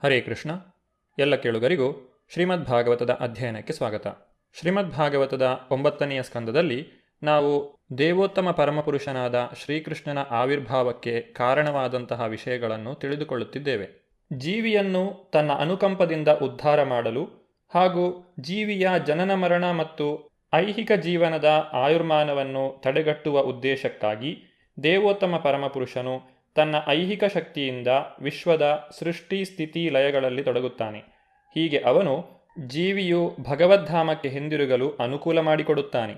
ಹರೇ ಕೃಷ್ಣ. ಎಲ್ಲ ಕೇಳುಗರಿಗೂ ಶ್ರೀಮದ್ ಭಾಗವತದ ಅಧ್ಯಯನಕ್ಕೆ ಸ್ವಾಗತ. ಶ್ರೀಮದ್ ಭಾಗವತದ 9ನೆಯ ಸ್ಕಂದದಲ್ಲಿ ನಾವು ದೇವೋತ್ತಮ ಪರಮಪುರುಷನಾದ ಶ್ರೀಕೃಷ್ಣನ ಆವಿರ್ಭಾವಕ್ಕೆ ಕಾರಣವಾದಂತಹ ವಿಷಯಗಳನ್ನು ತಿಳಿದುಕೊಳ್ಳುತ್ತಿದ್ದೇವೆ. ಜೀವಿಯನ್ನು ತನ್ನ ಅನುಕಂಪದಿಂದ ಉದ್ಧಾರ ಮಾಡಲು ಹಾಗೂ ಜೀವಿಯ ಜನನ ಮರಣ ಮತ್ತು ಐಹಿಕ ಜೀವನದ ಆಯುರ್ಮಾನವನ್ನು ತಡೆಗಟ್ಟುವ ಉದ್ದೇಶಕ್ಕಾಗಿ ದೇವೋತ್ತಮ ಪರಮಪುರುಷನು ತನ್ನ ಐಹಿಕ ಶಕ್ತಿಯಿಂದ ವಿಶ್ವದ ಸೃಷ್ಟಿ ಸ್ಥಿತಿ ಲಯಗಳಲ್ಲಿ ತೊಡಗುತ್ತಾನೆ. ಹೀಗೆ ಅವನು ಜೀವಿಯು ಭಗವದ್ಧಾಮಕ್ಕೆ ಹಿಂದಿರುಗಲು ಅನುಕೂಲ ಮಾಡಿಕೊಡುತ್ತಾನೆ.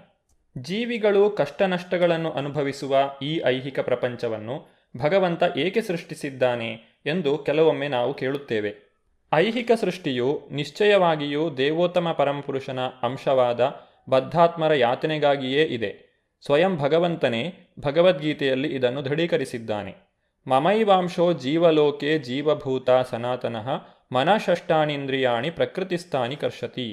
ಜೀವಿಗಳು ಕಷ್ಟ ನಷ್ಟಗಳನ್ನು ಅನುಭವಿಸುವ ಈ ಐಹಿಕ ಪ್ರಪಂಚವನ್ನು ಭಗವಂತ ಏಕೆ ಸೃಷ್ಟಿಸಿದ್ದಾನೆ ಎಂದು ಕೆಲವೊಮ್ಮೆ ನಾವು ಕೇಳುತ್ತೇವೆ. ಐಹಿಕ ಸೃಷ್ಟಿಯು ನಿಶ್ಚಯವಾಗಿಯೂ ದೇವೋತ್ತಮ ಪರಮಪುರುಷನ ಅಂಶವಾದ ಬದ್ಧಾತ್ಮರ ಯಾತನೆಗಾಗಿಯೇ ಇದೆ. ಸ್ವಯಂ ಭಗವಂತನೇ ಭಗವದ್ಗೀತೆಯಲ್ಲಿ ಇದನ್ನು ದೃಢೀಕರಿಸಿದ್ದಾನೆ. ಮಮೈವಾಂಶೋ ಜೀವಲೋಕೆ ಜೀವಭೂತ ಸನಾತನಃ ಮನಃಷಷ್ಟಾನೀಂದ್ರಿಯಾಣಿ ಪ್ರಕೃತಿಸ್ಥಾನಿ ಕರ್ಷತಿ.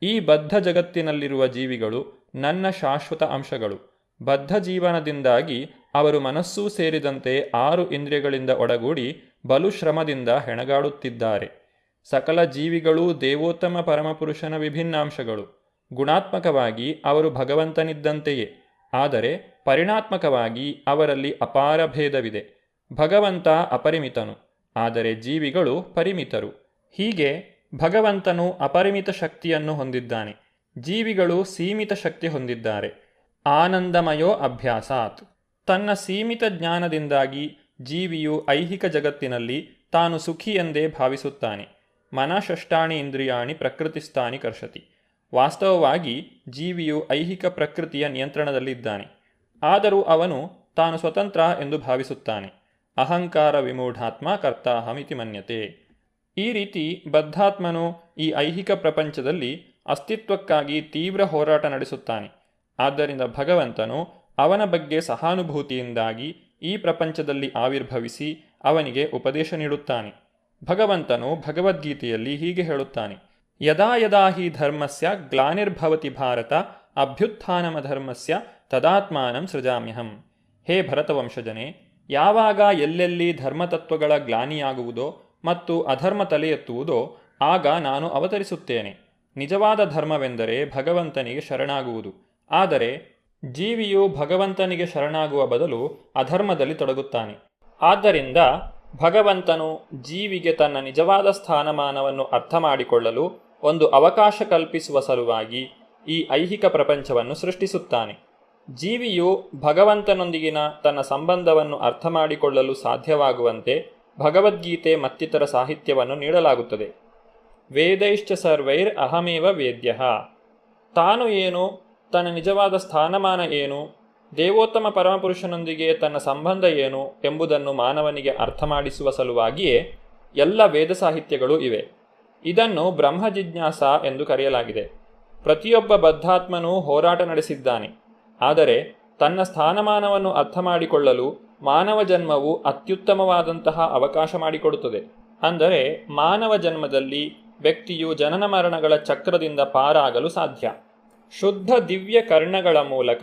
ಈ ಬದ್ಧ ಜಗತ್ತಿನಲ್ಲಿರುವ ಜೀವಿಗಳು ನನ್ನ ಶಾಶ್ವತ ಅಂಶಗಳು. ಬದ್ಧ ಜೀವನದಿಂದಾಗಿ ಅವರು ಮನಸ್ಸೂ ಸೇರಿದಂತೆ 6 ಇಂದ್ರಿಯಗಳಿಂದ ಒಡಗೂಡಿ ಬಲು ಶ್ರಮದಿಂದ ಹೆಣಗಾಡುತ್ತಿದ್ದಾರೆ. ಸಕಲ ಜೀವಿಗಳೂ ದೇವೋತ್ತಮ ಪರಮಪುರುಷನ ವಿಭಿನ್ನಾಂಶಗಳು. ಗುಣಾತ್ಮಕವಾಗಿ ಅವರು ಭಗವಂತನಿದ್ದಂತೆಯೇ, ಆದರೆ ಪರಿಣಾತ್ಮಕವಾಗಿ ಅವರಲ್ಲಿ ಅಪಾರ ಭೇದವಿದೆ. ಭಗವಂತ ಅಪರಿಮಿತನು, ಆದರೆ ಜೀವಿಗಳು ಪರಿಮಿತರು. ಹೀಗೆ ಭಗವಂತನು ಅಪರಿಮಿತ ಶಕ್ತಿಯನ್ನು ಹೊಂದಿದ್ದಾನೆ, ಜೀವಿಗಳು ಸೀಮಿತ ಶಕ್ತಿ ಹೊಂದಿದ್ದಾರೆ. ಆನಂದಮಯೋ ಅಭ್ಯಾಸಾತ್. ತನ್ನ ಸೀಮಿತ ಜ್ಞಾನದಿಂದಾಗಿ ಜೀವಿಯು ಐಹಿಕ ಜಗತ್ತಿನಲ್ಲಿ ತಾನು ಸುಖಿ ಎಂದೇ ಭಾವಿಸುತ್ತಾನೆ. ಮನಃಷಷ್ಟಾನಿ ಇಂದ್ರಿಯಾಣಿ ಪ್ರಕೃತಿಸ್ಥಾನಿ ಕರ್ಷತಿ. ವಾಸ್ತವವಾಗಿ ಜೀವಿಯು ಐಹಿಕ ಪ್ರಕೃತಿಯ ನಿಯಂತ್ರಣದಲ್ಲಿದ್ದಾನೆ. ಆದರೂ ಅವನು ತಾನು ಸ್ವತಂತ್ರ ಎಂದು ಭಾವಿಸುತ್ತಾನೆ. ಅಹಂಕಾರ ವಿಮೂಢಾತ್ಮ ಕರ್ತಾಹಮಿತಿ ಮನ್ಯತೆ. ಈ ರೀತಿ ಬದ್ಧಾತ್ಮನು ಈ ಐಹಿಕ ಪ್ರಪಂಚದಲ್ಲಿ ಅಸ್ತಿತ್ವಕ್ಕಾಗಿ ತೀವ್ರ ಹೋರಾಟ ನಡೆಸುತ್ತಾನೆ. ಆದ್ದರಿಂದ ಭಗವಂತನು ಅವನ ಬಗ್ಗೆ ಸಹಾನುಭೂತಿಯಿಂದಾಗಿ ಈ ಪ್ರಪಂಚದಲ್ಲಿ ಆವಿರ್ಭವಿಸಿ ಅವನಿಗೆ ಉಪದೇಶ ನೀಡುತ್ತಾನೆ. ಭಗವಂತನು ಭಗವದ್ಗೀತೆಯಲ್ಲಿ ಹೀಗೆ ಹೇಳುತ್ತಾನೆ: ಯದಾ ಯದಾ ಹಿ ಧರ್ಮಸ್ಯ ಗ್ಲಾನಿರ್ಭವತಿ ಭಾರತ ಅಭ್ಯುತ್ಥಾನಮಧರ್ಮಸ್ಯ ತದಾತ್ಮಾನಂ ಸೃಜಾಮ್ಯಹಂ. ಹೇ ಭರತವಂಶಜನೇ, ಯಾವಾಗ ಎಲ್ಲೆಲ್ಲಿ ಧರ್ಮತತ್ವಗಳ ಗ್ಲಾನಿಯಾಗುವುದೋ ಮತ್ತು ಅಧರ್ಮ ತಲೆ ಎತ್ತುವುದೋ ಆಗ ನಾನು ಅವತರಿಸುತ್ತೇನೆ. ನಿಜವಾದ ಧರ್ಮವೆಂದರೆ ಭಗವಂತನಿಗೆ ಶರಣಾಗುವುದು. ಆದರೆ ಜೀವಿಯು ಭಗವಂತನಿಗೆ ಶರಣಾಗುವ ಬದಲು ಅಧರ್ಮದಲ್ಲಿ ತೊಡಗುತ್ತಾನೆ. ಆದ್ದರಿಂದ ಭಗವಂತನು ಜೀವಿಗೆ ತನ್ನ ನಿಜವಾದ ಸ್ಥಾನಮಾನವನ್ನು ಅರ್ಥ ಮಾಡಿಕೊಳ್ಳಲು ಒಂದು ಅವಕಾಶ ಕಲ್ಪಿಸುವ ಸಲುವಾಗಿ ಈ ಐಹಿಕ ಪ್ರಪಂಚವನ್ನು ಸೃಷ್ಟಿಸುತ್ತಾನೆ. ಜೀವಿಯು ಭಗವಂತನೊಂದಿಗಿನ ತನ್ನ ಸಂಬಂಧವನ್ನು ಅರ್ಥ ಮಾಡಿಕೊಳ್ಳಲು ಸಾಧ್ಯವಾಗುವಂತೆ ಭಗವದ್ಗೀತೆ ಮತ್ತಿತರ ಸಾಹಿತ್ಯವನ್ನು ನೀಡಲಾಗುತ್ತದೆ. ವೇದೈಶ್ಚ ಸರ್ವೈರ್ ಅಹಮೇವ ವೇದ್ಯಃ. ತಾನು ಏನು, ತನ್ನ ನಿಜವಾದ ಸ್ಥಾನಮಾನ ಏನು, ದೇವೋತ್ತಮ ಪರಮಪುರುಷನೊಂದಿಗೆ ತನ್ನ ಸಂಬಂಧ ಏನು ಎಂಬುದನ್ನು ಮಾನವನಿಗೆ ಅರ್ಥ ಮಾಡಿಸುವ ಸಲುವಾಗಿಯೇ ಎಲ್ಲ ವೇದ ಸಾಹಿತ್ಯಗಳೂ ಇವೆ. ಇದನ್ನು ಬ್ರಹ್ಮ ಜಿಜ್ಞಾಸ ಎಂದು ಕರೆಯಲಾಗಿದೆ. ಪ್ರತಿಯೊಬ್ಬ ಬದ್ಧಾತ್ಮನೂ ಹೋರಾಟ ನಡೆಸಿದ್ದಾನೆ. ಆದರೆ ತನ್ನ ಸ್ಥಾನಮಾನವನ್ನು ಅರ್ಥ ಮಾಡಿಕೊಳ್ಳಲು ಮಾನವ ಜನ್ಮವು ಅತ್ಯುತ್ತಮವಾದಂತಹ ಅವಕಾಶ ಮಾಡಿಕೊಡುತ್ತದೆ. ಅಂದರೆ ಮಾನವ ಜನ್ಮದಲ್ಲಿ ವ್ಯಕ್ತಿಯು ಜನನ ಮರಣಗಳ ಚಕ್ರದಿಂದ ಪಾರಾಗಲು ಸಾಧ್ಯ. ಶುದ್ಧ ದಿವ್ಯ ಕರ್ಣಗಳ ಮೂಲಕ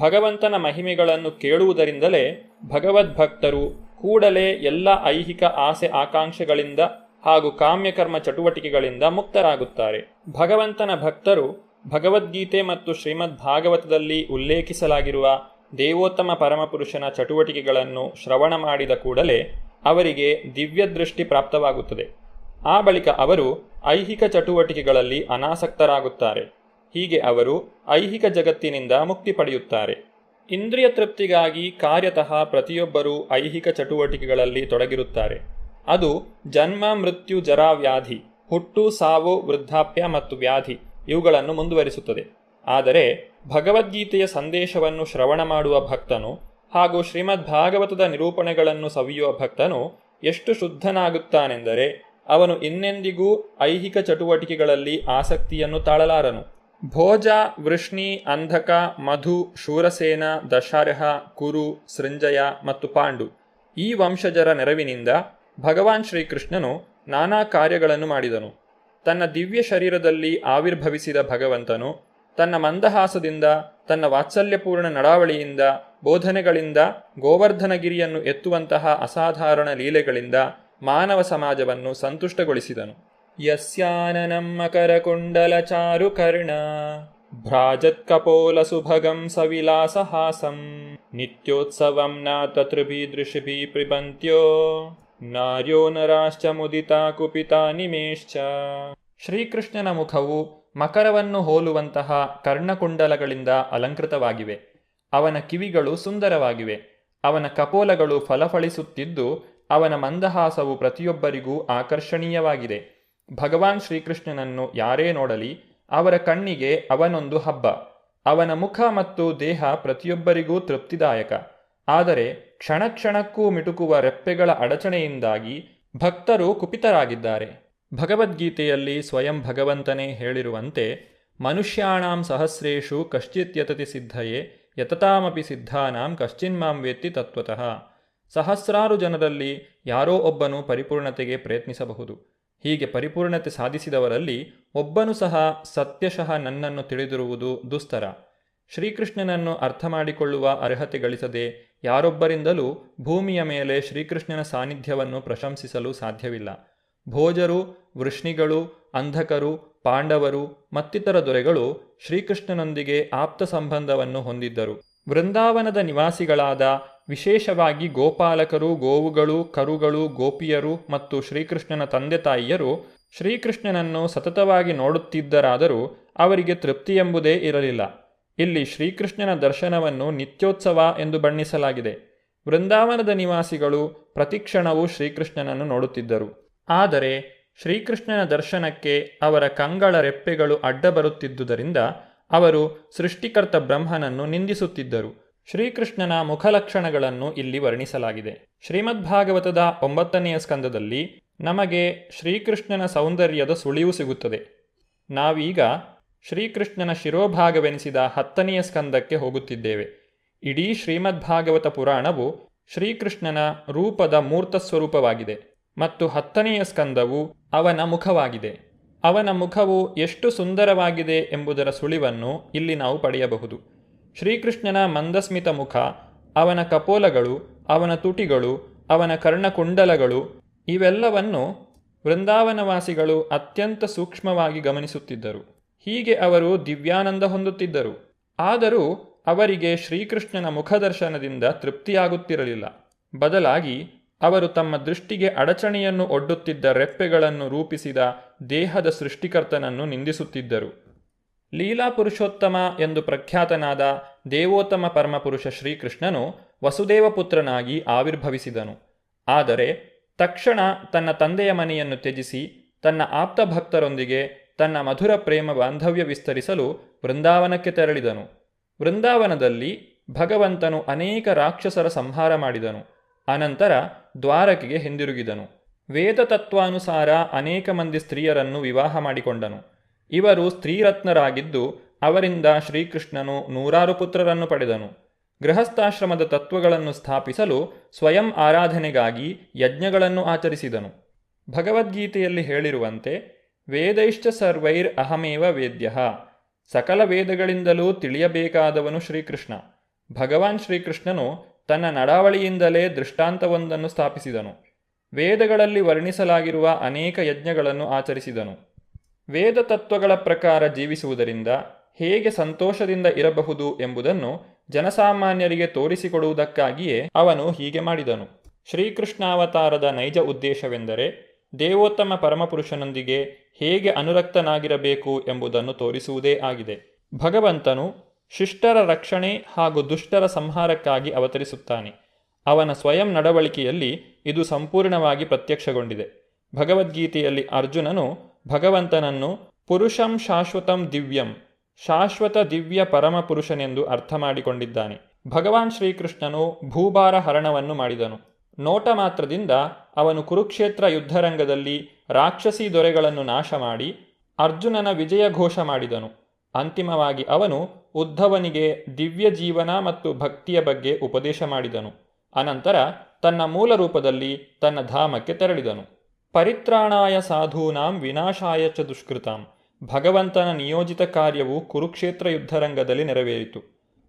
ಭಗವಂತನ ಮಹಿಮೆಗಳನ್ನು ಕೇಳುವುದರಿಂದಲೇ ಭಗವದ್ಭಕ್ತರು ಕೂಡಲೇ ಎಲ್ಲ ಐಹಿಕ ಆಸೆ ಆಕಾಂಕ್ಷೆಗಳಿಂದ ಹಾಗೂ ಕಾಮ್ಯಕರ್ಮ ಚಟುವಟಿಕೆಗಳಿಂದ ಮುಕ್ತರಾಗುತ್ತಾರೆ. ಭಗವಂತನ ಭಕ್ತರು ಭಗವದ್ಗೀತೆ ಮತ್ತು ಶ್ರೀಮದ್ ಭಾಗವತದಲ್ಲಿ ಉಲ್ಲೇಖಿಸಲಾಗಿರುವ ದೇವೋತ್ತಮ ಪರಮಪುರುಷನ ಚಟುವಟಿಕೆಗಳನ್ನು ಶ್ರವಣ ಮಾಡಿದ ಕೂಡಲೇ ಅವರಿಗೆ ದಿವ್ಯದೃಷ್ಟಿ ಪ್ರಾಪ್ತವಾಗುತ್ತದೆ. ಆ ಬಳಿಕ ಅವರು ಐಹಿಕ ಚಟುವಟಿಕೆಗಳಲ್ಲಿ ಅನಾಸಕ್ತರಾಗುತ್ತಾರೆ. ಹೀಗೆ ಅವರು ಐಹಿಕ ಜಗತ್ತಿನಿಂದ ಮುಕ್ತಿ ಪಡೆಯುತ್ತಾರೆ. ಇಂದ್ರಿಯ ತೃಪ್ತಿಗಾಗಿ ಕಾರ್ಯತಃ ಪ್ರತಿಯೊಬ್ಬರೂ ಐಹಿಕ ಚಟುವಟಿಕೆಗಳಲ್ಲಿ ತೊಡಗಿರುತ್ತಾರೆ. ಅದು ಜನ್ಮ, ಮೃತ್ಯು, ಜರಾ, ವ್ಯಾಧಿ, ಹುಟ್ಟು, ಸಾವು, ವೃದ್ಧಾಪ್ಯ ಮತ್ತು ವ್ಯಾಧಿ ಇವುಗಳನ್ನು ಮುಂದುವರಿಸುತ್ತದೆ. ಆದರೆ ಭಗವದ್ಗೀತೆಯ ಸಂದೇಶವನ್ನು ಶ್ರವಣ ಮಾಡುವ ಭಕ್ತನು ಹಾಗೂ ಶ್ರೀಮದ್ ಭಾಗವತದ ನಿರೂಪಣೆಗಳನ್ನು ಸವಿಯುವ ಭಕ್ತನು ಎಷ್ಟು ಶುದ್ಧನಾಗುತ್ತಾನೆಂದರೆ ಅವನು ಇನ್ನೆಂದಿಗೂ ಐಹಿಕ ಚಟುವಟಿಕೆಗಳಲ್ಲಿ ಆಸಕ್ತಿಯನ್ನು ತಾಳಲಾರನು. ಭೋಜ, ವೃಷ್ಣಿ, ಅಂಧಕ, ಮಧು, ಶೂರಸೇನ, ದಶರಥ, ಕುರು, ಸೃಂಜಯ ಮತ್ತು ಪಾಂಡು ಈ ವಂಶಜರ ನೆರವಿನಿಂದ ಭಗವಾನ್ ಶ್ರೀಕೃಷ್ಣನು ನಾನಾ ಕಾರ್ಯಗಳನ್ನು ಮಾಡಿದನು. ತನ್ನ ದಿವ್ಯ ಶರೀರದಲ್ಲಿ ಆವಿರ್ಭವಿಸಿದ ಭಗವಂತನು ತನ್ನ ಮಂದಹಾಸದಿಂದ, ತನ್ನ ವಾತ್ಸಲ್ಯಪೂರ್ಣ ನಡಾವಳಿಯಿಂದ, ಬೋಧನೆಗಳಿಂದ, ಗೋವರ್ಧನಗಿರಿಯನ್ನು ಎತ್ತುವಂತಹ ಅಸಾಧಾರಣ ಲೀಲೆಗಳಿಂದ ಮಾನವ ಸಮಾಜವನ್ನು ಸಂತುಷ್ಟಗೊಳಿಸಿದನು. ಯಸ್ಯಾನನಂ ಮಕರಕುಂಡಲ ಚಾರುಕರ್ಣ ಭ್ರಾಜತ್ಕಪೋಲ ಸುಭಗಂ ಸವಿಲಾಸಹಾಸಂ ನಿತ್ಯೋತ್ಸವಂ ನಾತೃಭಿದೃಶಿಭಿ ಪ್ರಿಬಂತ್ಯೋ ನಾರ್ಯೋ ನರಾಶ್ಚ ಮುದಿತಾ ಕುಪಿತಾ ನಿಮೇಶ್ಚ. ಶ್ರೀಕೃಷ್ಣನ ಮುಖವು ಮಕರವನ್ನು ಹೋಲುವಂತಹ ಕರ್ಣಕುಂಡಲಗಳಿಂದ ಅಲಂಕೃತವಾಗಿವೆ. ಅವನ ಕಿವಿಗಳು ಸುಂದರವಾಗಿವೆ. ಅವನ ಕಪೋಲಗಳು ಫಲಫಳಿಸುತ್ತಿದ್ದು ಅವನ ಮಂದಹಾಸವು ಪ್ರತಿಯೊಬ್ಬರಿಗೂ ಆಕರ್ಷಣೀಯವಾಗಿದೆ. ಭಗವಾನ್ ಶ್ರೀಕೃಷ್ಣನನ್ನು ಯಾರೇ ನೋಡಲಿ ಅವರ ಕಣ್ಣಿಗೆ ಅವನೊಂದು ಹಬ್ಬ. ಅವನ ಮುಖ ಮತ್ತು ದೇಹ ಪ್ರತಿಯೊಬ್ಬರಿಗೂ ತೃಪ್ತಿದಾಯಕ. ಆದರೆ ಕ್ಷಣ ಕ್ಷಣಕ್ಕೂ ಮಿಟುಕುವ ರೆಪ್ಪೆಗಳ ಅಡಚಣೆಯಿಂದಾಗಿ ಭಕ್ತರು ಕುಪಿತರಾಗಿದ್ದಾರೆ. ಭಗವದ್ಗೀತೆಯಲ್ಲಿ ಸ್ವಯಂ ಭಗವಂತನೇ ಹೇಳಿರುವಂತೆ, ಮನುಷ್ಯಾಣಾಂ ಸಹಸ್ರೇಷು ಕಶ್ಚಿತ್ ಯತತಿ ಸಿದ್ಧಯೇ ಯತತಾಮಪಿ ಸಿದ್ಧಾನಾಂ ಕಶ್ಚಿನ್ಮಾಂ ವೇತ್ತಿ ತತ್ವತಃ. ಸಹಸ್ರಾರು ಜನರಲ್ಲಿ ಯಾರೋ ಒಬ್ಬನು ಪರಿಪೂರ್ಣತೆಗೆ ಪ್ರಯತ್ನಿಸಬಹುದು. ಹೀಗೆ ಪರಿಪೂರ್ಣತೆ ಸಾಧಿಸಿದವರಲ್ಲಿ ಒಬ್ಬನು ಸಹ ಸತ್ಯಶಃ ನನ್ನನ್ನು ತಿಳಿದಿರುವುದು ದುಸ್ತರ. ಶ್ರೀಕೃಷ್ಣನನ್ನು ಅರ್ಥ ಮಾಡಿಕೊಳ್ಳುವ ಅರ್ಹತೆ ಗಳಿಸದೆ ಯಾರೊಬ್ಬರಿಂದಲೂ ಭೂಮಿಯ ಮೇಲೆ ಶ್ರೀಕೃಷ್ಣನ ಸಾನ್ನಿಧ್ಯವನ್ನು ಪ್ರಶಂಸಿಸಲು ಸಾಧ್ಯವಿಲ್ಲ. ಭೋಜರು, ವೃಷ್ಣಿಗಳು, ಅಂಧಕರು, ಪಾಂಡವರು ಮತ್ತಿತರ ದೊರೆಗಳು ಶ್ರೀಕೃಷ್ಣನೊಂದಿಗೆ ಆಪ್ತ ಸಂಬಂಧವನ್ನು ಹೊಂದಿದ್ದರು. ವೃಂದಾವನದ ನಿವಾಸಿಗಳಾದ ವಿಶೇಷವಾಗಿ ಗೋಪಾಲಕರು, ಗೋವುಗಳು, ಕರುಗಳು, ಗೋಪಿಯರು ಮತ್ತು ಶ್ರೀಕೃಷ್ಣನ ತಂದೆ ತಾಯಿಯರು ಶ್ರೀಕೃಷ್ಣನನ್ನು ಸತತವಾಗಿ ನೋಡುತ್ತಿದ್ದರಾದರೂ ಅವರಿಗೆ ತೃಪ್ತಿ ಎಂಬುದೇ ಇರಲಿಲ್ಲ. ಇಲ್ಲಿ ಶ್ರೀಕೃಷ್ಣನ ದರ್ಶನವನ್ನು ನಿತ್ಯೋತ್ಸವ ಎಂದು ಬಣ್ಣಿಸಲಾಗಿದೆ. ವೃಂದಾವನದ ನಿವಾಸಿಗಳು ಪ್ರತಿಕ್ಷಣವೂ ಶ್ರೀಕೃಷ್ಣನನ್ನು ನೋಡುತ್ತಿದ್ದರು. ಆದರೆ ಶ್ರೀಕೃಷ್ಣನ ದರ್ಶನಕ್ಕೆ ಅವರ ಕಂಗಳ ರೆಪ್ಪೆಗಳು ಅಡ್ಡ ಬರುತ್ತಿದ್ದುದರಿಂದ ಅವರು ಸೃಷ್ಟಿಕರ್ತ ಬ್ರಹ್ಮನನ್ನು ನಿಂದಿಸುತ್ತಿದ್ದರು. ಶ್ರೀಕೃಷ್ಣನ ಮುಖಲಕ್ಷಣಗಳನ್ನು ಇಲ್ಲಿ ವರ್ಣಿಸಲಾಗಿದೆ. ಶ್ರೀಮದ್ಭಾಗವತದ 9ನೆಯ ಸ್ಕಂದದಲ್ಲಿ ನಮಗೆ ಶ್ರೀಕೃಷ್ಣನ ಸೌಂದರ್ಯದ ಸುಳಿವು ಸಿಗುತ್ತದೆ. ನಾವೀಗ ಶ್ರೀಕೃಷ್ಣನ ಶಿರೋಭಾಗವೆನಿಸಿದ 10ನೆಯ ಸ್ಕಂದಕ್ಕೆ ಹೋಗುತ್ತಿದ್ದೇವೆ. ಇಡೀ ಶ್ರೀಮದ್ಭಾಗವತ ಪುರಾಣವು ಶ್ರೀಕೃಷ್ಣನ ರೂಪದ ಮೂರ್ತ ಸ್ವರೂಪವಾಗಿದೆ ಮತ್ತು 10ನೆಯ ಸ್ಕಂದವು ಅವನ ಮುಖವಾಗಿದೆ. ಅವನ ಮುಖವು ಎಷ್ಟು ಸುಂದರವಾಗಿದೆ ಎಂಬುದರ ಸುಳಿವನ್ನು ಇಲ್ಲಿ ನಾವು ಪಡೆಯಬಹುದು. ಶ್ರೀಕೃಷ್ಣನ ಮಂದಸ್ಮಿತ ಮುಖ, ಅವನ ಕಪೋಲಗಳು, ಅವನ ತುಟಿಗಳು, ಅವನ ಕರ್ಣಕುಂಡಲಗಳು ಇವೆಲ್ಲವನ್ನು ವೃಂದಾವನವಾಸಿಗಳು ಅತ್ಯಂತ ಸೂಕ್ಷ್ಮವಾಗಿ ಗಮನಿಸುತ್ತಿದ್ದರು. ಹೀಗೆ ಅವರು ದಿವ್ಯಾನಂದ ಹೊಂದುತ್ತಿದ್ದರು. ಆದರೂ ಅವರಿಗೆ ಶ್ರೀಕೃಷ್ಣನ ಮುಖದರ್ಶನದಿಂದ ತೃಪ್ತಿಯಾಗುತ್ತಿರಲಿಲ್ಲ. ಬದಲಾಗಿ ಅವರು ತಮ್ಮ ದೃಷ್ಟಿಗೆ ಅಡಚಣೆಯನ್ನು ಒಡ್ಡುತ್ತಿದ್ದ ರೆಪ್ಪೆಗಳನ್ನು ರೂಪಿಸಿದ ದೇಹದ ಸೃಷ್ಟಿಕರ್ತನನ್ನು ನಿಂದಿಸುತ್ತಿದ್ದರು. ಲೀಲಾ ಪುರುಷೋತ್ತಮ ಎಂದು ಪ್ರಖ್ಯಾತನಾದ ದೇವೋತ್ತಮ ಪರಮಪುರುಷ ಶ್ರೀಕೃಷ್ಣನು ವಸುದೇವ ಪುತ್ರನಾಗಿ ಆವಿರ್ಭವಿಸಿದನು. ಆದರೆ ತಕ್ಷಣ ತನ್ನ ತಂದೆಯ ಮನೆಯನ್ನು ತ್ಯಜಿಸಿ ತನ್ನ ಆಪ್ತಭಕ್ತರೊಂದಿಗೆ ತನ್ನ ಮಧುರ ಪ್ರೇಮ ಬಾಂಧವ್ಯ ವಿಸ್ತರಿಸಲು ವೃಂದಾವನಕ್ಕೆ ತೆರಳಿದನು. ವೃಂದಾವನದಲ್ಲಿ ಭಗವಂತನು ಅನೇಕ ರಾಕ್ಷಸರ ಸಂಹಾರ ಮಾಡಿದನು. ಅನಂತರ ದ್ವಾರಕೆಗೆ ಹಿಂದಿರುಗಿದನು. ವೇದ ತತ್ವಾನುಸಾರ ಅನೇಕ ಮಂದಿ ಸ್ತ್ರೀಯರನ್ನು ವಿವಾಹ ಮಾಡಿಕೊಂಡನು. ಇವರು ಸ್ತ್ರೀರತ್ನರಾಗಿದ್ದು ಅವರಿಂದ ಶ್ರೀಕೃಷ್ಣನು 100 ಪುತ್ರರನ್ನು ಪಡೆದನು. ಗೃಹಸ್ಥಾಶ್ರಮದ ತತ್ವಗಳನ್ನು ಸ್ಥಾಪಿಸಲು ಸ್ವಯಂ ಆರಾಧನೆಗಾಗಿ ಯಜ್ಞಗಳನ್ನು ಆಚರಿಸಿದನು. ಭಗವದ್ಗೀತೆಯಲ್ಲಿ ಹೇಳಿರುವಂತೆ, ವೇದೈಶ್ಚ ಸರ್ವೈರ್ ಅಹಮೇವ ವೇದ್ಯಃ. ಸಕಲ ವೇದಗಳಿಂದಲೂ ತಿಳಿಯಬೇಕಾದವನು ಶ್ರೀಕೃಷ್ಣ. ಭಗವಾನ್ ಶ್ರೀಕೃಷ್ಣನು ತನ್ನ ನಡಾವಳಿಯಿಂದಲೇ ದೃಷ್ಟಾಂತವೊಂದನ್ನು ಸ್ಥಾಪಿಸಿದನು. ವೇದಗಳಲ್ಲಿ ವರ್ಣಿಸಲಾಗಿರುವ ಅನೇಕ ಯಜ್ಞಗಳನ್ನು ಆಚರಿಸಿದನು. ವೇದ ತತ್ವಗಳ ಪ್ರಕಾರ ಜೀವಿಸುವುದರಿಂದ ಹೇಗೆ ಸಂತೋಷದಿಂದ ಇರಬಹುದು ಎಂಬುದನ್ನು ಜನಸಾಮಾನ್ಯರಿಗೆ ತೋರಿಸಿಕೊಡುವುದಕ್ಕಾಗಿಯೇ ಅವನು ಹೀಗೆ ಮಾಡಿದನು. ಶ್ರೀಕೃಷ್ಣಾವತಾರದ ನೈಜ ಉದ್ದೇಶವೆಂದರೆ ದೇವೋತ್ತಮ ಪರಮಪುರುಷನೊಂದಿಗೆ ಹೇಗೆ ಅನುರಕ್ತನಾಗಿರಬೇಕು ಎಂಬುದನ್ನು ತೋರಿಸುವುದೇ ಆಗಿದೆ. ಭಗವಂತನು ಶಿಷ್ಟರ ರಕ್ಷಣೆ ಹಾಗೂ ದುಷ್ಟರ ಸಂಹಾರಕ್ಕಾಗಿ ಅವತರಿಸುತ್ತಾನೆ. ಅವನ ಸ್ವಯಂ ನಡವಳಿಕೆಯಲ್ಲಿ ಇದು ಸಂಪೂರ್ಣವಾಗಿ ಪ್ರತ್ಯಕ್ಷಗೊಂಡಿದೆ. ಭಗವದ್ಗೀತೆಯಲ್ಲಿ ಅರ್ಜುನನು ಭಗವಂತನನ್ನು ಪುರುಷಂ ಶಾಶ್ವತಂ ದಿವ್ಯಂ, ಶಾಶ್ವತ ದಿವ್ಯ ಪರಮಪುರುಷನೆಂದು ಅರ್ಥ ಮಾಡಿಕೊಂಡಿದ್ದಾನೆ. ಭಗವಾನ್ ಶ್ರೀಕೃಷ್ಣನು ಭೂಭಾರ ಹರಣವನ್ನು ಮಾಡಿದನು. ನೋಟ ಮಾತ್ರದಿಂದ ಅವನು ಕುರುಕ್ಷೇತ್ರ ಯುದ್ಧರಂಗದಲ್ಲಿ ರಾಕ್ಷಸಿ ದೊರೆಗಳನ್ನು ನಾಶ ಮಾಡಿ ಅರ್ಜುನನ ವಿಜಯ ಘೋಷ ಮಾಡಿದನು. ಅಂತಿಮವಾಗಿ ಅವನು ಉದ್ಧವನಿಗೆ ದಿವ್ಯ ಜೀವನ ಮತ್ತು ಭಕ್ತಿಯ ಬಗ್ಗೆ ಉಪದೇಶ ಮಾಡಿದನು. ಅನಂತರ ತನ್ನ ಮೂಲ ರೂಪದಲ್ಲಿ ತನ್ನ ಧಾಮಕ್ಕೆ ತೆರಳಿದನು. ಪರಿತ್ರಾಣಾಯ ಸಾಧೂನಾಂ ವಿನಾಶಾಯ ಚ ದುಷ್ಕೃತಾಂ. ಭಗವಂತನ ನಿಯೋಜಿತ ಕಾರ್ಯವು ಕುರುಕ್ಷೇತ್ರ ಯುದ್ಧರಂಗದಲ್ಲಿ ನೆರವೇರಿತು.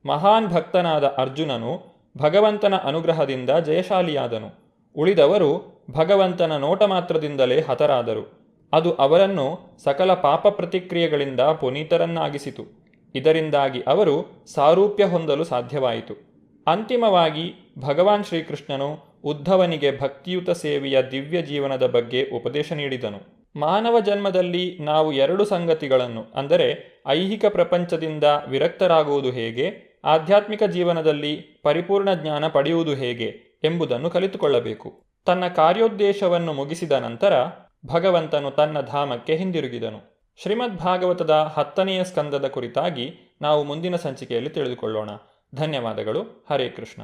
ಮಹಾನ್ ಭಕ್ತನಾದ ಅರ್ಜುನನು ಭಗವಂತನ ಅನುಗ್ರಹದಿಂದ ಜಯಶಾಲಿಯಾದನು. ಉಳಿದವರು ಭಗವಂತನ ನೋಟ ಮಾತ್ರದಿಂದಲೇ ಹತರಾದರು. ಅದು ಅವರನ್ನು ಸಕಲ ಪಾಪ ಪ್ರತಿಕ್ರಿಯೆಗಳಿಂದ ಪುನೀತರನ್ನಾಗಿಸಿತು. ಇದರಿಂದಾಗಿ ಅವರು ಸಾರೂಪ್ಯ ಹೊಂದಲು ಸಾಧ್ಯವಾಯಿತು. ಅಂತಿಮವಾಗಿ ಭಗವಾನ್ ಶ್ರೀಕೃಷ್ಣನು ಉದ್ಧವನಿಗೆ ಭಕ್ತಿಯುತ ಸೇವೆಯ ದಿವ್ಯ ಜೀವನದ ಬಗ್ಗೆ ಉಪದೇಶ ನೀಡಿದನು. ಮಾನವ ಜನ್ಮದಲ್ಲಿ ನಾವು 2 ಸಂಗತಿಗಳನ್ನು, ಅಂದರೆ ಐಹಿಕ ಪ್ರಪಂಚದಿಂದ ವಿರಕ್ತರಾಗುವುದು ಹೇಗೆ, ಆಧ್ಯಾತ್ಮಿಕ ಜೀವನದಲ್ಲಿ ಪರಿಪೂರ್ಣ ಜ್ಞಾನ ಪಡೆಯುವುದು ಹೇಗೆ ಎಂಬುದನ್ನು ಕಲಿತುಕೊಳ್ಳಬೇಕು. ತನ್ನ ಕಾರ್ಯೋದ್ದೇಶವನ್ನು ಮುಗಿಸಿದ ನಂತರ ಭಗವಂತನು ತನ್ನ ಧಾಮಕ್ಕೆ ಹಿಂದಿರುಗಿದನು. ಶ್ರೀಮದ್ ಭಾಗವತದ 10ನೆಯ ಸ್ಕಂದದ ಕುರಿತಾಗಿ ನಾವು ಮುಂದಿನ ಸಂಚಿಕೆಯಲ್ಲಿ ತಿಳಿದುಕೊಳ್ಳೋಣ. ಧನ್ಯವಾದಗಳು. ಹರೇ ಕೃಷ್ಣ.